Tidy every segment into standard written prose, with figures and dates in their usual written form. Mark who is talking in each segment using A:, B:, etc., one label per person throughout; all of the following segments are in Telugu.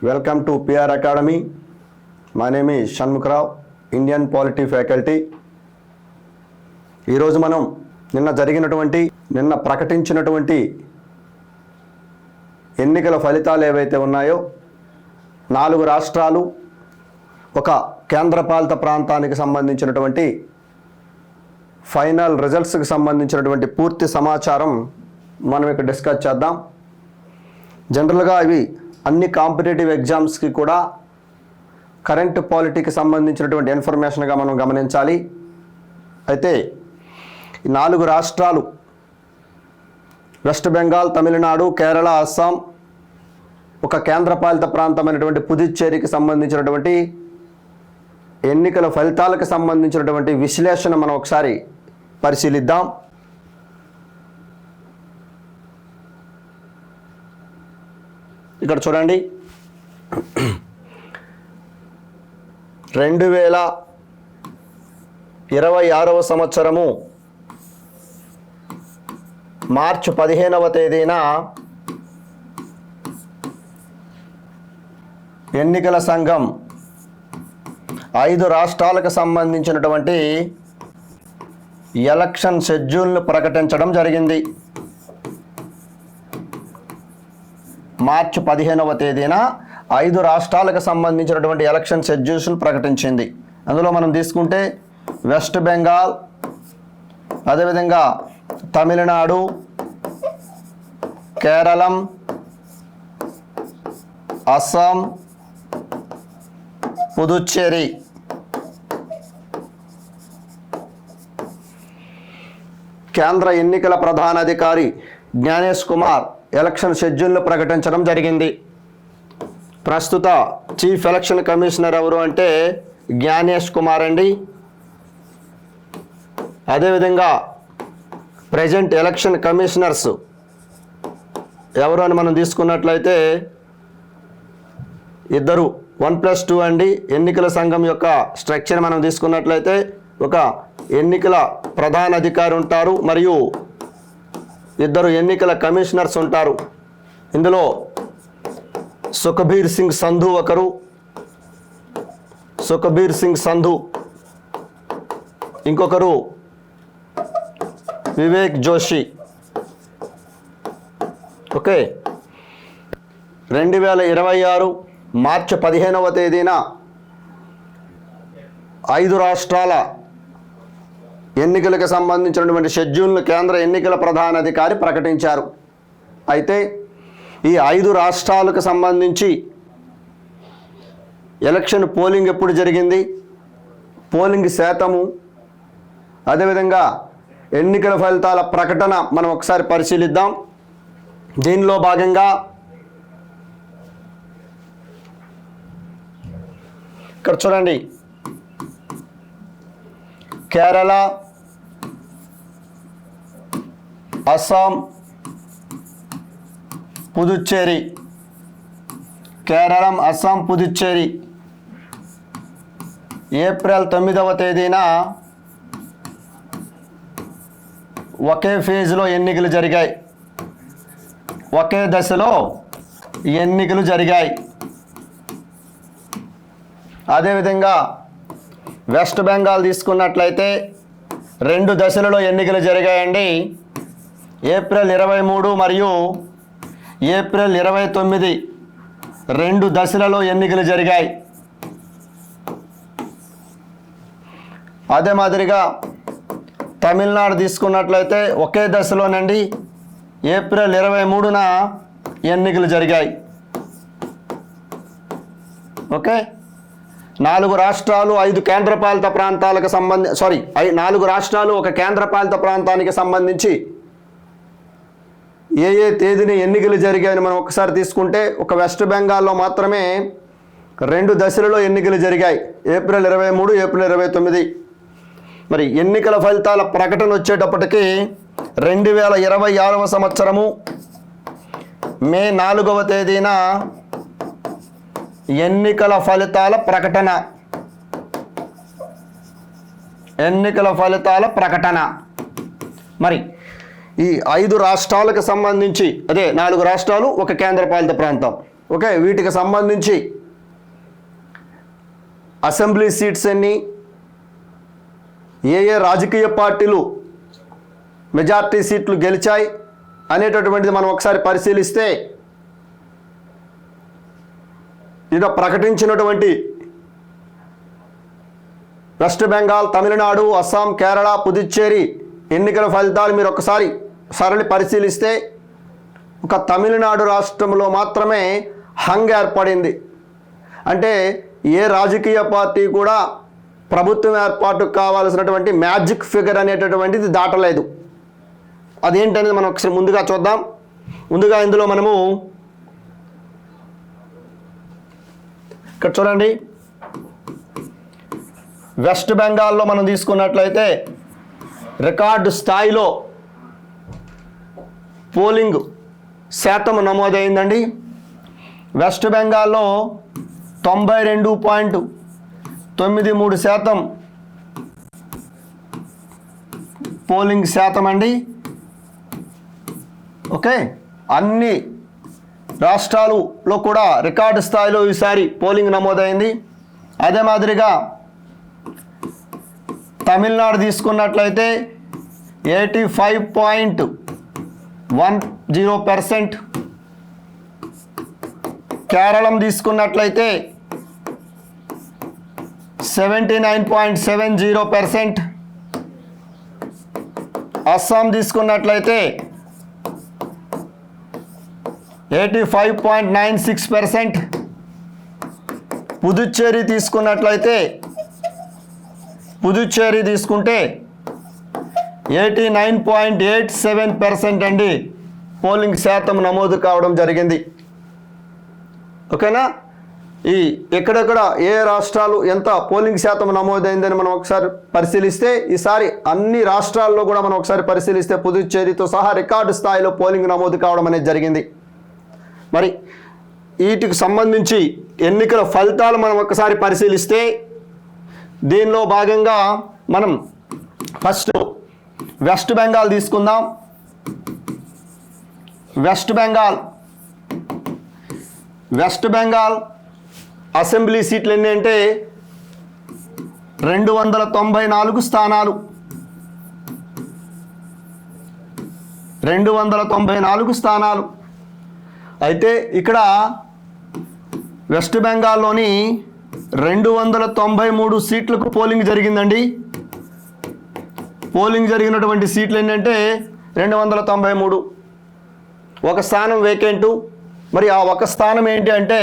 A: Welcome to PR academy. My name is Shanmukha Rao, Indian polity faculty. ఈరోజు మనం నిన్న ప్రకటించినటువంటి ఎన్నికల ఫలితాలు ఏవైతే ఉన్నాయో 4 రాష్ట్రాలు, ఒక కేంద్రపాలిత ప్రాంతానికి సంబంధించినటువంటి ఫైనల్ రిజల్ట్స్కి సంబంధించినటువంటి పూర్తి సమాచారం మనం ఇక్కడ డిస్కస్ చేద్దాం. జనరల్గా ఇవి అన్ని కాంపిటేటివ్ ఎగ్జామ్స్కి కూడా కరెంట్ పాలిటీకి సంబంధించినటువంటి ఇన్ఫర్మేషన్గా మనం గమనించాలి. అయితే ఈ 4 రాష్ట్రాలు వెస్ట్ బెంగాల్, తమిళనాడు, కేరళ, అస్సాం, ఒక కేంద్రపాలిత ప్రాంతమైనటువంటి పుదుచ్చేరికి సంబంధించినటువంటి ఎన్నికల ఫలితాలకు సంబంధించినటువంటి విశ్లేషణ మనం ఒకసారి పరిశీలిద్దాం. ఇక్కడ చూడండి, 2026వ సంవత్సరము మార్చి 15వ తేదీన ఎన్నికల సంఘం 5 రాష్ట్రాలకు సంబంధించినటువంటి ఎలక్షన్ షెడ్యూల్ను ప్రకటించడం జరిగింది. మార్చి 15వ తేదీన 5 రాష్ట్రాలకు సంబంధించినటువంటి ఎలక్షన్ షెడ్యూల్స్ను ప్రకటించింది. అందులో మనం తీసుకుంటే వెస్ట్ బెంగాల్, అదేవిధంగా తమిళనాడు, కేరళం, అస్సాం, పుదుచ్చేరి. కేంద్ర ఎన్నికల ప్రధానాధికారి జ్ఞానేష్ కుమార్ ఎలక్షన్ షెడ్యూల్ను ప్రకటించడం జరిగింది. ప్రస్తుత చీఫ్ ఎలక్షన్ కమిషనర్ ఎవరు అంటే జ్ఞానేష్ కుమార్ అండి. అదేవిధంగా ప్రజెంట్ ఎలక్షన్ కమిషనర్స్ ఎవరు అని మనం తీసుకున్నట్లయితే ఇద్దరు, 1+2 అండి. ఎన్నికల సంఘం యొక్క స్ట్రక్చర్ మనం తీసుకున్నట్లయితే ఒక ఎన్నికల ప్రధాన అధికారి ఉంటారు, మరియు 2 ఎన్నికల కమిషనర్స్ ఉంటారు. ఇందులో సుఖ్బీర్ సింగ్ సంధు ఒకరు, ఇంకొకరు వివేక్ జోషి. ఓకే, 2026 మార్చి 15వ తేదీన 5 రాష్ట్రాల ఎన్నికలకు సంబంధించినటువంటి షెడ్యూల్ను కేంద్ర ఎన్నికల ప్రధానాధికారి ప్రకటించారు. అయితే ఈ 5 రాష్ట్రాలకు సంబంధించి ఎలక్షన్ పోలింగ్ ఎప్పుడు జరిగింది, పోలింగ్ శాతము, అదేవిధంగా ఎన్నికల ఫలితాల ప్రకటన మనం ఒకసారి పరిశీలిద్దాం. దీనిలో భాగంగా ఇక్కడ చూడండి, కేరళ, అస్సాం, పుదుచ్చేరి. కేరళం, అస్సాం, పుదుచ్చేరి ఏప్రిల్ 9వ తేదీన ఒకే ఫేజ్లో ఎన్నికలు జరిగాయి, ఒకే దశలో ఎన్నికలు జరిగాయి. అదేవిధంగా వెస్ట్ బెంగాల్ తీసుకున్నట్లయితే 2 దశలలో ఎన్నికలు జరిగాయండి. ఏప్రిల్ 23 మరియు ఏప్రిల్ 29 2 దశలలో ఎన్నికలు జరిగాయి. అదే మాదిరిగా తమిళనాడు తీసుకున్నట్లయితే ఒకే దశలోనండి, ఏప్రిల్ 23న ఎన్నికలు జరిగాయి. ఓకే, 4 రాష్ట్రాలు 5 కేంద్రపాలిత ప్రాంతాలకు 4 రాష్ట్రాలు ఒక కేంద్రపాలిత ప్రాంతానికి సంబంధించి ఏ తేదీని ఎన్నికలు జరిగాయని మనం ఒకసారి తీసుకుంటే, ఒక వెస్ట్ బెంగాల్లో మాత్రమే 2 దశలలో ఎన్నికలు జరిగాయి, ఏప్రిల్ 23, ఏప్రిల్ 29. మరి ఎన్నికల ఫలితాల ప్రకటన వచ్చేటప్పటికి 2026వ సంవత్సరము మే 4వ తేదీన ఎన్నికల ఫలితాల ప్రకటన. మరి ఈ 5 రాష్ట్రాలకు సంబంధించి, అదే 4 రాష్ట్రాలు ఒక కేంద్రపాలిత ప్రాంతం, ఓకే, వీటికి సంబంధించి అసెంబ్లీ సీట్స్ ఎన్ని, ఏ ఏ రాజకీయ పార్టీలు మెజార్టీ సీట్లు గెలిచాయి అనేటటువంటిది మనం ఒకసారి పరిశీలిస్తే, ఇది ప్రకటించినటువంటి వెస్ట్ బెంగాల్, తమిళనాడు, అస్సాం, కేరళ, పుదుచ్చేరి ఎన్నికల ఫలితాలు మీరు ఒకసారి సరళి పరిశీలిస్తే ఒక తమిళనాడు రాష్ట్రంలో మాత్రమే హంగ్ ఏర్పడింది. అంటే ఏ రాజకీయ పార్టీ కూడా ప్రభుత్వం ఏర్పాటుకు కావాల్సినటువంటి మ్యాజిక్ ఫిగర్ అనేటటువంటిది దాటలేదు. అదేంటనేది మనం ఒకసారి ముందుగా చూద్దాం. ముందుగా ఇందులో మనము ఇక్కడ చూడండి, వెస్ట్ బెంగాల్లో మనం తీసుకున్నట్లయితే రికార్డు స్థాయిలో పోలింగ్ శాతం నమోదైందండి. వెస్ట్ బెంగాల్లో 92.93% పోలింగ్ శాతం అండి. ఓకే, అన్ని రాష్ట్రాలలో కూడా రికార్డు స్థాయిలో ఈసారి పోలింగ్ నమోదైంది. అదే మాదిరిగా తమిళనాడు తీసుకున్నట్లయితే 85.10%, కేరళం తీసుకున్నట్లయితే 79.70%, అస్సాం తీసుకున్నట్లయితే 85.96%, పుదుచ్చేరి తీసుకుంటే 89.87% అండి పోలింగ్ శాతం నమోదు కావడం జరిగింది. ఓకేనా, ఈ ఎక్కడెక్కడ ఏ రాష్ట్రాలు ఎంత పోలింగ్ శాతం నమోదైందని మనం ఒకసారి పరిశీలిస్తే, ఈసారి అన్ని రాష్ట్రాల్లో కూడా మనం ఒకసారి పరిశీలిస్తే పుదుచ్చేరితో సహా రికార్డు స్థాయిలో పోలింగ్ నమోదు కావడం అనేది జరిగింది. మరి వీటికి సంబంధించి ఎన్నికల ఫలితాలు మనం ఒకసారి పరిశీలిస్తే, దీనిలో భాగంగా మనం ఫస్ట్ వెస్ట్ బెంగాల్ తీసుకుందాం. వెస్ట్ బెంగాల్ అసెంబ్లీ సీట్లు ఎన్ని అంటే 294 స్థానాలు. 294 స్థానాలు. అయితే ఇక్కడ వెస్ట్ బెంగాల్లోని 293 సీట్లకు పోలింగ్ జరిగిందండి. పోలింగ్ జరిగినటువంటి సీట్లు ఏంటంటే 293. ఒక స్థానం వేకెంటు. మరి ఆ ఒక స్థానం ఏంటి అంటే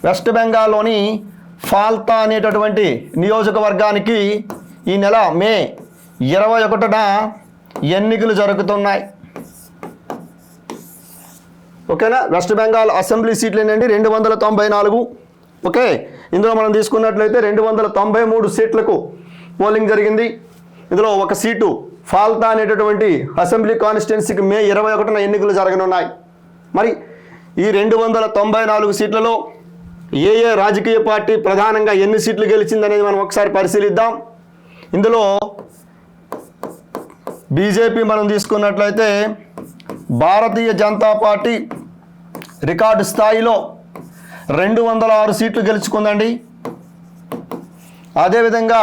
A: వెస్ట్ బెంగాల్లోని ఫాల్తా అనేటటువంటి నియోజకవర్గానికి ఈ నెల మే 21న ఎన్నికలు జరుగుతున్నాయి. ఓకేనా, వెస్ట్ బెంగాల్ అసెంబ్లీ సీట్లు ఏంటంటే 294. ఓకే, ఇందులో మనం తీసుకున్నట్లయితే 293 సీట్లకు పోలింగ్ జరిగింది. ఇందులో ఒక సీటు ఫాల్తా అనేటటువంటి అసెంబ్లీ కాన్స్టిట్యున్సీకి మే 21న ఎన్నికలు జరగనున్నాయి. మరి ఈ 294 సీట్లలో ఏ ఏ రాజకీయ పార్టీ ప్రధానంగా ఎన్ని సీట్లు గెలిచిందనేది మనం ఒకసారి పరిశీలిద్దాం. ఇందులో బీజేపీ మనం తీసుకున్నట్లయితే భారతీయ జనతా పార్టీ రికార్డు స్థాయిలో 206 సీట్లు గెలుచుకుందండి. అదేవిధంగా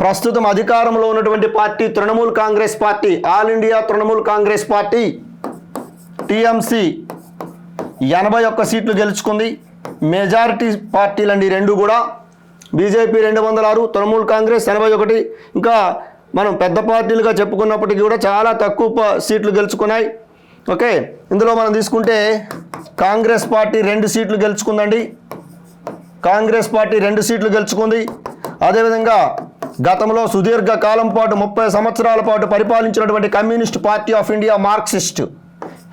A: ప్రస్తుతం అధికారంలో ఉన్నటువంటి party Trinamool Congress party, all India Trinamool Congress party TMC 81 సీట్లు గెలుచుకుంది. మెజారిటీ పార్టీలండి రెండు కూడా. బీజేపీ 206, తృణమూల్ కాంగ్రెస్ 81. ఇంకా మనం పెద్ద పార్టీలుగా చెప్పుకున్నప్పటికీ కూడా చాలా తక్కువ సీట్లు గెలుచుకున్నాయి. ఓకే, ఇందులో మనం తీసుకుంటే కాంగ్రెస్ పార్టీ 2 సీట్లు గెలుచుకుందండి. కాంగ్రెస్ పార్టీ 2 సీట్లు గెలుచుకుంది. అదేవిధంగా గతంలో సుదీర్ఘ కాలం పాటు 30 సంవత్సరాల పాటు పరిపాలించినటువంటి Communist Party of India Marxist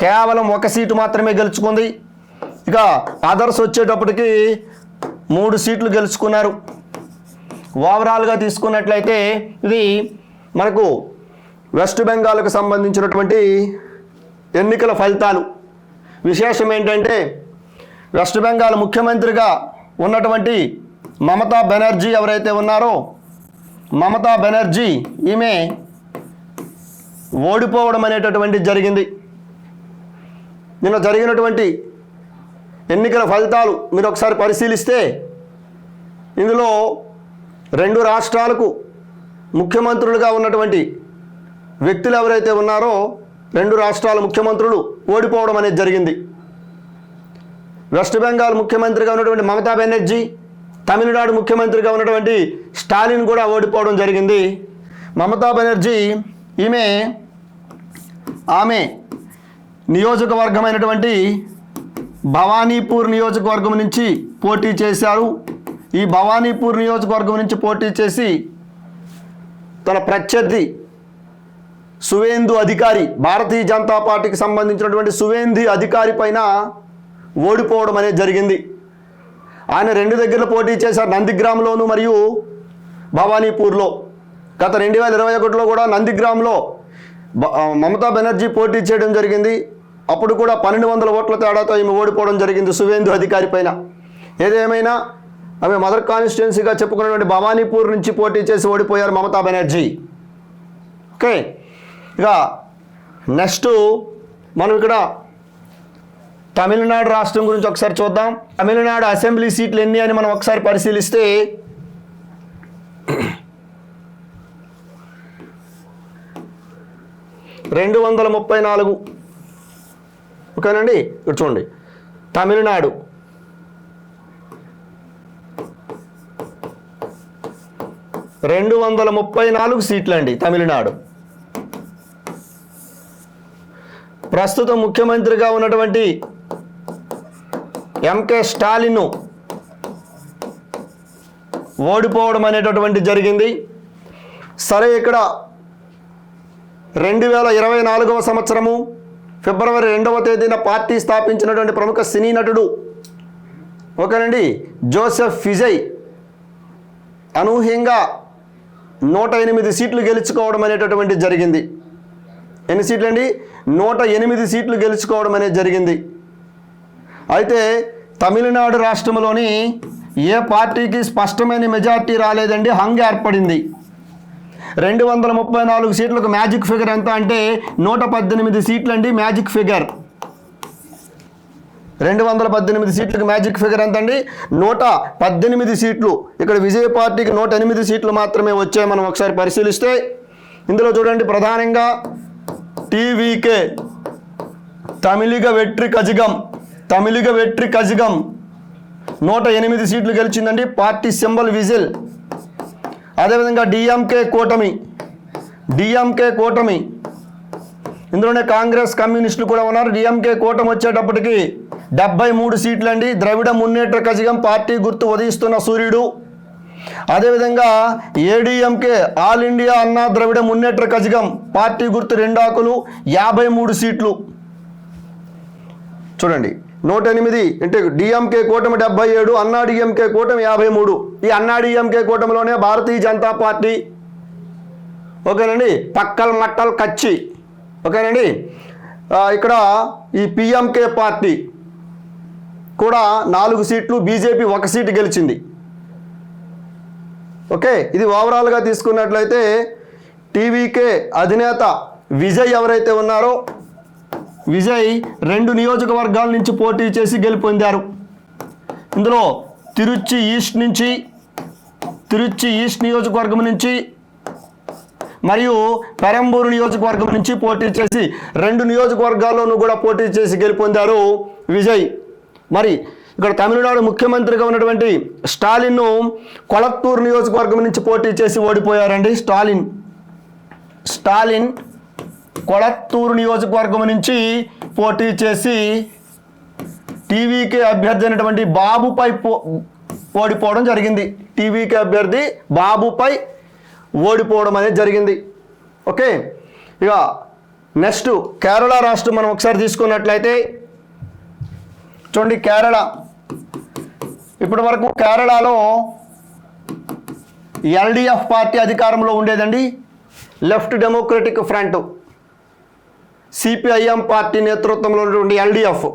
A: కేవలం 1 సీటు మాత్రమే గెలుచుకుంది. ఇక అదర్స్ వచ్చేటప్పటికి 3 సీట్లు గెలుచుకున్నారు. ఓవరాల్గా తీసుకున్నట్లయితే ఇది మనకు వెస్ట్ బెంగాల్కు సంబంధించినటువంటి ఎన్నికల ఫలితాలు. విశేషం ఏంటంటే వెస్ట్ బెంగాల్ ముఖ్యమంత్రిగా ఉన్నటువంటి మమతా బెనర్జీ ఎవరైతే ఉన్నారో, మమతా బెనర్జీ ఈమె ఓడిపోవడం అనేటటువంటిది జరిగింది. నిన్న జరిగినటువంటి ఎన్నికల ఫలితాలు మీరు ఒకసారి పరిశీలిస్తే ఇందులో 2 రాష్ట్రాలకు ముఖ్యమంత్రులుగా ఉన్నటువంటి వ్యక్తులు ఎవరైతే ఉన్నారో 2 రాష్ట్రాల ముఖ్యమంత్రులు ఓడిపోవడం అనేది జరిగింది. వెస్ట్ బెంగాల్ ముఖ్యమంత్రిగా ఉన్నటువంటి మమతా బెనర్జీ, తమిళనాడు ముఖ్యమంత్రిగా ఉన్నటువంటి స్టాలిన్ కూడా ఓడిపోవడం జరిగింది. మమతా బెనర్జీ ఆమె నియోజకవర్గమైనటువంటి భవానీపూర్ నియోజకవర్గం నుంచి పోటీ చేశారు. ఈ భవానీపూర్ నియోజకవర్గం నుంచి పోటీ చేసి తన ప్రత్యర్థి సువేందు అధికారి, భారతీయ జనతా పార్టీకి సంబంధించినటువంటి సువేందు అధికారి పైన ఓడిపోవడం అనేది జరిగింది. ఆయన 2 దగ్గరలో పోటీ చేశారు, నందిగ్రామ్లోను మరియు భవానీపూర్లో. గత 2021లో కూడా నందిగ్రామ్లో మమతా బెనర్జీ పోటీ చేయడం జరిగింది. అప్పుడు కూడా 1200 ఓట్ల తేడాతో ఈమె ఓడిపోవడం జరిగింది సువేందు అధికారి పైన. ఏదేమైనా ఆమె మదర్ కాన్స్టిట్యున్సీగా చెప్పుకున్నటువంటి భవానీపూర్ నుంచి పోటీ చేసి ఓడిపోయారు మమతా బెనర్జీ. ఓకే, ఇక నెక్స్ట్ మనం ఇక్కడ తమిళనాడు రాష్ట్రం గురించి ఒకసారి చూద్దాం. తమిళనాడు అసెంబ్లీ సీట్లు ఎన్ని అని మనం ఒకసారి పరిశీలిస్తే 234. ఓకేనండి, ఇక్కడ చూడండి తమిళనాడు 234 సీట్లు అండి. తమిళనాడు ప్రస్తుతం ముఖ్యమంత్రిగా ఉన్నటువంటి ఎంకే స్టాలిన్ ఓడిపోవడం అనేటటువంటి జరిగింది. సరే, ఇక్కడ 2024వ సంవత్సరము ఫిబ్రవరి 2వ తేదీన పార్టీ స్థాపించినటువంటి ప్రముఖ సినీ నటుడు ఓకేనండి జోసెఫ్ విజయ్ అనూహ్యంగా 108 సీట్లు గెలుచుకోవడం అనేటటువంటి జరిగింది. ఎన్ని సీట్లు అండి? 108 సీట్లు గెలుచుకోవడం అనేది జరిగింది. అయితే తమిళనాడు రాష్ట్రంలోని ఏ పార్టీకి స్పష్టమైన మెజార్టీ రాలేదండి, హంగ్ ఏర్పడింది. 234 సీట్లకు మ్యాజిక్ ఫిగర్ ఎంత అంటే 118 సీట్లు అండి. మ్యాజిక్ ఫిగర్ 218 సీట్లకు మ్యాజిక్ ఫిగర్ ఎంత అండి? 118 సీట్లు. ఇక్కడ విజయ పార్టీకి 108 సీట్లు మాత్రమే వచ్చాయి. మనం ఒకసారి పరిశీలిస్తే ఇందులో చూడండి, ప్రధానంగా టీవీకే తమిళిగ వెట్రి కజిగం 108 సీట్లు గెలిచిందండి. Party symbol whistle. అదేవిధంగా డిఎంకే కూటమి ఇందులోనే కాంగ్రెస్ కమ్యూనిస్టులు కూడా ఉన్నారు. డిఎంకే కూటమి వచ్చేటప్పటికి 73 సీట్లు అండి. ద్రవిడ మున్నేట్ర కజిగం పార్టీ గుర్తు ఉదయిస్తున్న సూర్యుడు. అదేవిధంగా ఏడీఎంకే ఆల్ ఇండియా అన్నా ద్రవిడ మున్నేట్ర కజిగం పార్టీ గుర్తు 2 ఆకులు 53 సీట్లు. చూడండి 108 అంటే డిఎంకే కూటమి 77, అన్నా డిఎంకే కూటమి 53. ఈ అన్నా డిఎంకే కూటమిలోనే భారతీయ జనతా పార్టీ ఓకేనండి పక్కల్ మట్టల్ కచ్చి ఓకేనండి. ఇక్కడ ఈ పిఎంకే పార్టీ కూడా 4 సీట్లు, బీజేపీ 1 సీటు గెలిచింది. ఓకే, ఇది ఓవరాల్గా తీసుకున్నట్లయితే టీవీకే అధినేత విజయ్ ఎవరైతే ఉన్నారో విజయ్ 2 నియోజకవర్గాల నుంచి పోటీ చేసి గెలుపొందారు. ఇందులో తిరుచి ఈస్ట్ నియోజకవర్గం నుంచి మరియు పెరంబూరు నియోజకవర్గం నుంచి పోటీ చేసి 2 నియోజకవర్గాల్లోనూ కూడా పోటీ చేసి గెలుపొందారు విజయ్. మరి ఇక్కడ తమిళనాడు ముఖ్యమంత్రిగా ఉన్నటువంటి స్టాలిన్ కొళత్తూరు నియోజకవర్గం నుంచి పోటీ చేసి ఓడిపోయారండి. స్టాలిన్ కొళత్తూరు నియోజకవర్గం నుంచి పోటీ చేసి టీవీకే అభ్యర్థి అయినటువంటి బాబుపై ఓడిపోవడం జరిగింది. టీవీకే అభ్యర్థి బాబుపై ఓడిపోవడం అనేది జరిగింది. ఓకే, ఇక నెక్స్ట్ కేరళ రాష్ట్రం మనం ఒకసారి తీసుకున్నట్లయితే చూడండి, కేరళ ఇప్పటి వరకు కేరళలో ఎల్డిఎఫ్ పార్టీ అధికారంలో ఉండేదండి. Left democratic front CPIM party నేతృత్వంలో ఉన్నటువంటి ఎల్డిఎఫ్.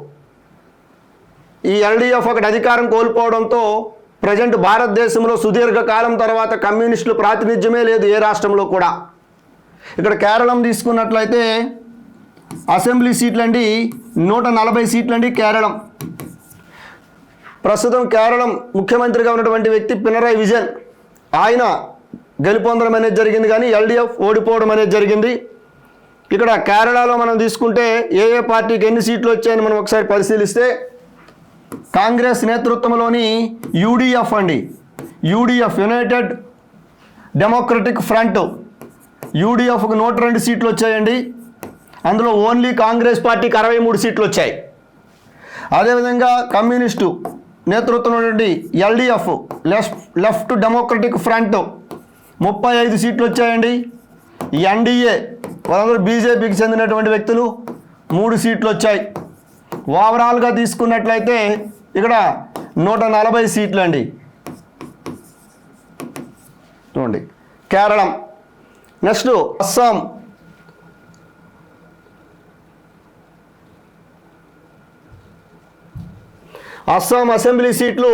A: ఈ ఎల్డిఎఫ్ ఒకటి అధికారం కోల్పోవడంతో ప్రజెంట్ భారతదేశంలో సుదీర్ఘకాలం తర్వాత కమ్యూనిస్టులు ప్రాతినిధ్యమే లేదు ఏ రాష్ట్రంలో కూడా. ఇక్కడ కేరళం తీసుకున్నట్లయితే అసెంబ్లీ సీట్లండి 140 సీట్లండి కేరళం. ప్రస్తుతం కేరళం ముఖ్యమంత్రిగా ఉన్నటువంటి వ్యక్తి పినరాయి విజయన్, ఆయన గెలుపొందడం అనేది జరిగింది, కానీ ఎల్డీఎఫ్ ఓడిపోవడం అనేది జరిగింది. ఇక్కడ కేరళలో మనం తీసుకుంటే ఏ పార్టీకి ఎన్ని సీట్లు వచ్చాయని మనం ఒకసారి పరిశీలిస్తే కాంగ్రెస్ నేతృత్వంలోని యూడీఎఫ్ అండి, యూడీఎఫ్ యునైటెడ్ డెమోక్రటిక్ ఫ్రంట్, యూడీఎఫ్కు 102 సీట్లు వచ్చాయండి. అందులో ఓన్లీ కాంగ్రెస్ పార్టీకి 63 సీట్లు వచ్చాయి. అదేవిధంగా కమ్యూనిస్టు నేతృత్వంలోని ఎల్డీఎఫ్ లెఫ్ట్ డెమోక్రటిక్ ఫ్రంట్ 35 సీట్లు వచ్చాయండి. ఎన్డీఏ వాళ్ళందరూ బీజేపీకి చెందినటువంటి వ్యక్తులు 3 సీట్లు వచ్చాయి. ఓవరాల్గా తీసుకున్నట్లయితే ఇక్కడ 140 సీట్లు అండి. చూడండి కేరళం. నెక్స్ట్ అస్సాం. అస్సాం అసెంబ్లీ సీట్లు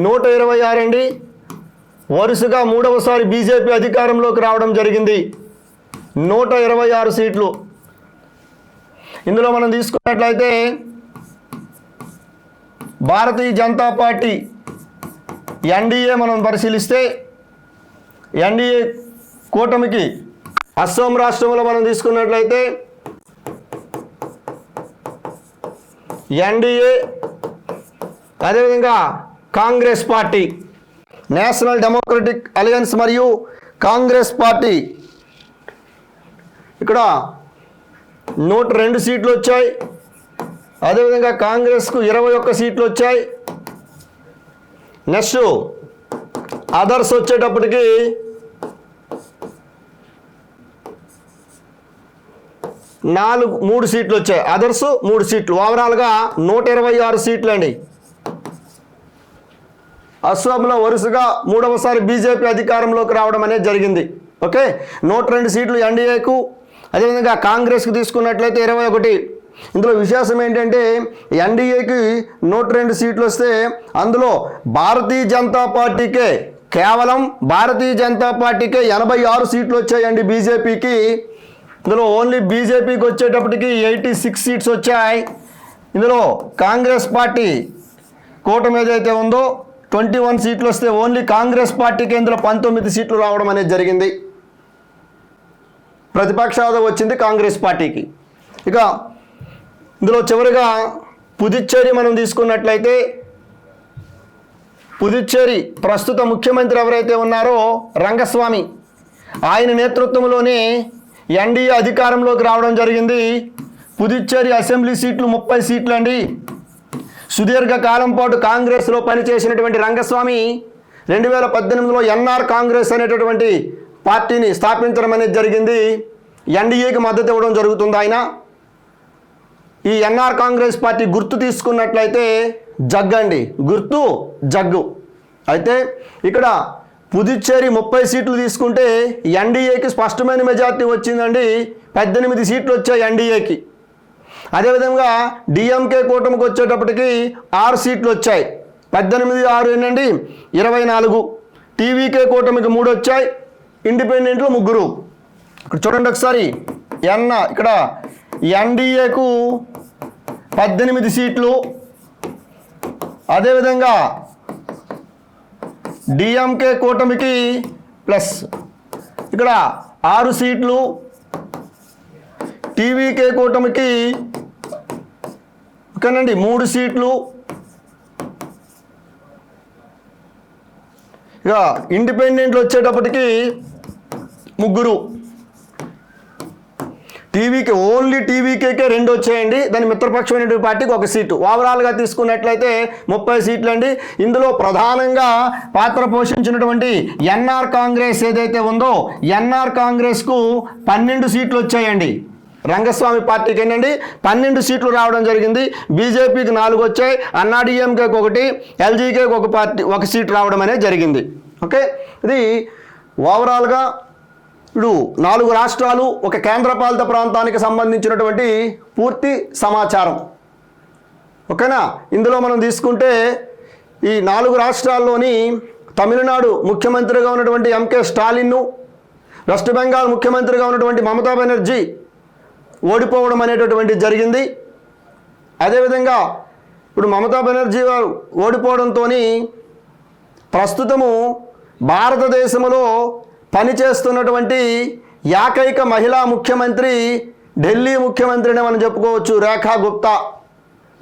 A: 126 అండి. వరుసగా 3వసారి బీజేపీ అధికారంలోకి రావడం జరిగింది. 126 సీట్లు. ఇందులో మనం తీసుకున్నట్లయితే భారతీయ జనతా పార్టీ ఎన్డీఏ మనం పరిశీలిస్తే ఎన్డీఏ కూటమికి అస్సాం రాష్ట్రంలో మనం తీసుకున్నట్లయితే ఎన్డీఏ, అదేవిధంగా Congress party, national democratic alliance మరియు కాంగ్రెస్ పార్టీ ఇక్కడ 102 సీట్లు వచ్చాయి. అదేవిధంగా కాంగ్రెస్కు 21 సీట్లు వచ్చాయి. నెక్స్ట్ అదర్స్ వచ్చేటప్పటికి 3 సీట్లు వచ్చాయి. అదర్స్ 3 సీట్లు. ఓవరాల్గా 126 సీట్లు అండి. అస్సాంలో వరుసగా 3వసారి బీజేపీ అధికారంలోకి రావడం అనేది జరిగింది. ఓకే, 102 సీట్లు ఎన్డీఏకు, అదేవిధంగా కాంగ్రెస్కి తీసుకున్నట్లయితే 21. ఇందులో విశేషం ఏంటంటే ఎన్డీఏకి 102 సీట్లు వస్తే అందులో భారతీయ జనతా పార్టీకే, కేవలం భారతీయ జనతా పార్టీకే 86 సీట్లు వచ్చాయండి బీజేపీకి. ఇందులో ఓన్లీ బీజేపీకి వచ్చేటప్పటికి 86 సీట్స్ వచ్చాయి. ఇందులో కాంగ్రెస్ పార్టీ కూటమి ఏదైతే ఉందో 21 సీట్లు వస్తే ఓన్లీ కాంగ్రెస్ పార్టీకి ఇందులో 19 సీట్లు రావడం అనేది జరిగింది. ప్రతిపక్ష హోదా వచ్చింది కాంగ్రెస్ పార్టీకి. ఇక ఇందులో చివరిగా పుదుచ్చేరి మనం తీసుకున్నట్లయితే పుదుచ్చేరి ప్రస్తుత ముఖ్యమంత్రి ఎవరైతే ఉన్నారో రంగస్వామి, ఆయన నేతృత్వంలోనే ఎన్డీఏ అధికారంలోకి రావడం జరిగింది. పుదుచ్చేరి అసెంబ్లీ సీట్లు 30 సీట్లు అండి. సుదీర్ఘ కాలం పాటు కాంగ్రెస్లో పనిచేసినటువంటి రంగస్వామి 2018లో ఎన్ఆర్ కాంగ్రెస్ అనేటటువంటి పార్టీని స్థాపించడం అనేది జరిగింది. ఎన్డీఏకి మద్దతు ఇవ్వడం జరుగుతుంది. ఆయన ఈ ఎన్ఆర్ కాంగ్రెస్ పార్టీ గుర్తు తీసుకున్నట్లయితే జగ్ అండి, గుర్తు జగ్గు. అయితే ఇక్కడ పుదుచ్చేరి 30 సీట్లు తీసుకుంటే ఎన్డీఏకి స్పష్టమైన మెజార్టీ వచ్చిందండి. 18 సీట్లు వచ్చాయి ఎన్డీఏకి. అదేవిధంగా డిఎంకే కూటమికి వచ్చేటప్పటికి 6 సీట్లు వచ్చాయి. 18, 6 ఏంటండి 24. టీవీకే కూటమికి 3 వచ్చాయి. ఇండిపెండెంట్లు 3. ఇక్కడ చూడండి ఒకసారి ఇక్కడ ఎన్డీఏకు 18 సీట్లు, అదేవిధంగా డిఎంకే కూటమికి ప్లస్ ఇక్కడ 6 సీట్లు, టీవీకే కూటమికి ఓకేనండి 3 సీట్లు, ఇక ఇండిపెండెంట్లు వచ్చేటప్పటికి 3. ఓన్లీ టీవీకేకే 2 వచ్చాయండి. దాని మిత్రపక్షమైనటువంటి పార్టీకి 1 సీటు. ఓవరాల్గా తీసుకున్నట్లయితే 30 సీట్లు అండి. ఇందులో ప్రధానంగా పాత్ర పోషించినటువంటి ఎన్ఆర్ కాంగ్రెస్ ఏదైతే ఉందో ఎన్ఆర్ కాంగ్రెస్కు 12 సీట్లు వచ్చాయండి. రంగస్వామి పార్టీకి ఏంటండి 12 సీట్లు రావడం జరిగింది. బీజేపీకి 4 వచ్చాయి. అన్నాడీఎంకేకి 1, ఎల్జీకేకి 1 సీట్ రావడం అనేది జరిగింది. ఓకే, ఇది ఓవరాల్గా ఇప్పుడు 4 రాష్ట్రాలు, ఒక కేంద్రపాలిత ప్రాంతానికి సంబంధించినటువంటి పూర్తి సమాచారం. ఓకేనా. ఇందులో మనం తీసుకుంటే ఈ 4 రాష్ట్రాల్లోని తమిళనాడు ముఖ్యమంత్రిగా ఉన్నటువంటి ఎంకే స్టాలిన్ను, వెస్ట్ బెంగాల్ ముఖ్యమంత్రిగా ఉన్నటువంటి మమతా బెనర్జీ ఓడిపోవడం అనేటటువంటి జరిగింది. అదేవిధంగా ఇప్పుడు మమతా బెనర్జీ వారు ఓడిపోవడంతో ప్రస్తుతము భారతదేశంలో పనిచేస్తున్నటువంటి ఏకైక మహిళా ముఖ్యమంత్రి ఢిల్లీ ముఖ్యమంత్రిని మనం చెప్పుకోవచ్చు, రేఖా గుప్తా.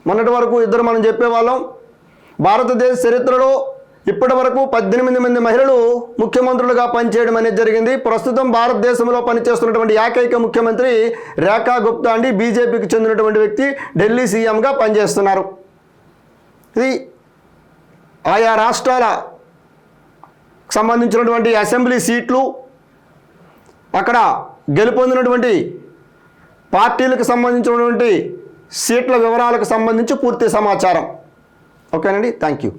A: మొన్నటి వరకు ఇద్దరు మనం చెప్పేవాళ్ళం. భారతదేశ చరిత్రలో ఇప్పటి వరకు 18 మంది మహిళలు ముఖ్యమంత్రులుగా పనిచేయడం అనేది జరిగింది. ప్రస్తుతం భారతదేశంలో పనిచేస్తున్నటువంటి ఏకైక ముఖ్యమంత్రి రేఖా గుప్తా అండి. బీజేపీకి చెందినటువంటి వ్యక్తి ఢిల్లీ సీఎంగా పనిచేస్తున్నారు. ఇది ఆయా రాష్ట్రాల సంబంధించినటువంటి అసెంబ్లీ సీట్లు, అక్కడ గెలుపొందినటువంటి పార్టీలకు సంబంధించినటువంటి సీట్ల వివరాలకు సంబంధించి పూర్తి సమాచారం. ఓకేనండి, థ్యాంక్ యూ.